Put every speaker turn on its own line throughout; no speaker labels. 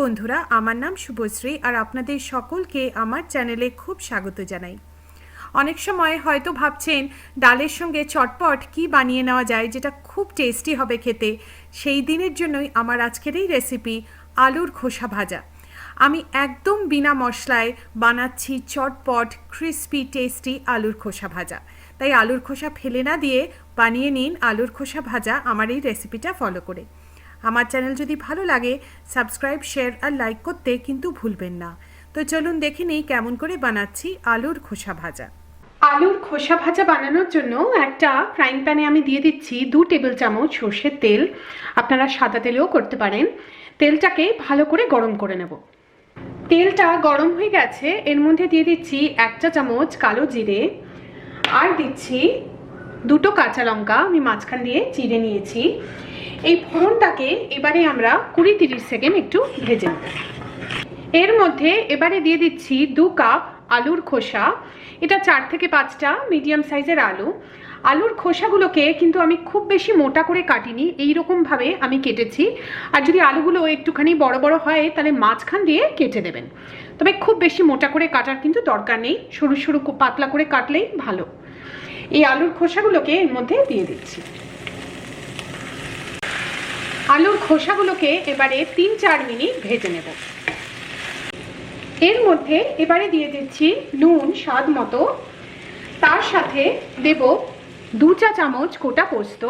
বন্ধুরা, আমার নাম শুভশ্রী আর আপনাদের সকলকে আমার চ্যানেলে খুব স্বাগত জানাই। অনেক সময় হয়তো ভাবছেন ডালের সঙ্গে চটপট কি বানিয়ে নেওয়া যায় যেটা খুব টেস্টি হবে খেতে। সেই দিনের জন্যই আমার আজকের এই রেসিপি আলুর খোসা ভাজা। আমি একদম বিনা মশলায় বানাচ্ছি চটপট ক্রিস্পি টেস্টি আলুর খোসা ভাজা। তাই আলুর খোসা ফেলে না দিয়ে বানিয়ে নিন আলুর খোসা ভাজা আমার এই রেসিপিটা ফলো করে। আমার চ্যানেল যদি ভালো লাগে সাবস্ক্রাইব, শেয়ার আর লাইক করতে কিন্তু ভুলবেন না। তো চলুন দেখে নিই কেমন করে বানাচ্ছি আলুর খোসা ভাজা। আলুর খোসা ভাজা বানানোর জন্য একটা ফ্রাইং প্যানে আমি দিয়ে দিচ্ছি 2 টেবিল চামচ সর্ষের তেল। আপনারা সাদা তেলেও করতে পারেন। তেলটাকে ভালো করে গরম করে নেব। তেলটা গরম হয়ে গেছে, এর মধ্যে দিয়ে দিচ্ছি 1 চা চামচ কালো জিরে আর দিচ্ছি 2টো কাঁচা লঙ্কা আমি মাঝখান দিয়ে চিড়ে নিয়েছি। এই ফোড়নটাকে এবারে আমরা 20-30 সেকেন্ড একটু ভেজে নেব। এর মধ্যে এবারে দিয়ে দিচ্ছি 2 কাপ আলুর খোসা। এটা 4 থেকে 5টা মিডিয়াম সাইজের আলু। আলুর খোসাগুলোকে কিন্তু আমি খুব বেশি মোটা করে কাটিনি, এইরকমভাবে আমি কেটেছি। আর যদি আলুগুলো একটুখানি বড় বড় হয় তাহলে মাঝখান দিয়ে কেটে দেবেন, তবে খুব বেশি মোটা করে কাটার কিন্তু দরকার নেই, সরু সরু পাতলা করে কাটলেই ভালো। এই আলুর খোসাগুলোকে এর মধ্যে দিয়ে দিচ্ছি। আলুর খোসাগুলোকে এবারে 3-4 মিনিট ভেজে নেব। এর মধ্যে এবারে দিয়ে দিচ্ছি নুন স্বাদ মতো, তার সাথে দেব 2 চা চামচ গোটা পোস্ত।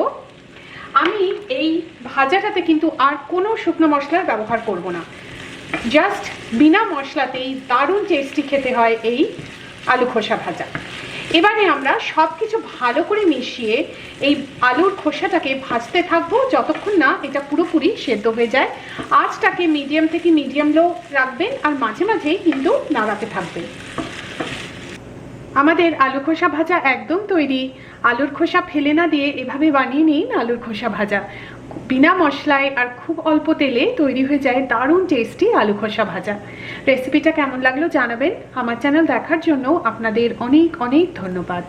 আমি এই ভাজাটাতে কিন্তু আর কোনো শুকনো মশলার ব্যবহার করব না, জাস্ট বিনা মশলাতেই দারুণ টেস্টি খেতে হয় এই আলু খোসা ভাজা। এবারে আমরা সব কিছু ভালো করে মিশিয়ে এই আলুর খোসাটাকে ভাজতে থাকবো যতক্ষণ না এটা পুরোপুরি সেদ্ধ হয়ে যায়। আঁচটাকে মিডিয়াম থেকে মিডিয়াম লো রাখবেন আর মাঝে মাঝেই কিন্তু নাড়াতে থাকবেন। আমাদের আলু খোসা ভাজা একদম তৈরি। আলুর খোসা ফেলে না দিয়ে এভাবে বানিয়ে নিন আলুর খোসা ভাজা। বিনা মশলায় আর খুব অল্প তেলে তৈরি হয়ে যায় দারুণ টেস্টি আলু খোসা ভাজা। রেসিপিটা কেমন লাগলো জানাবেন। আমার চ্যানেল দেখার জন্য আপনাদের অনেক অনেক ধন্যবাদ।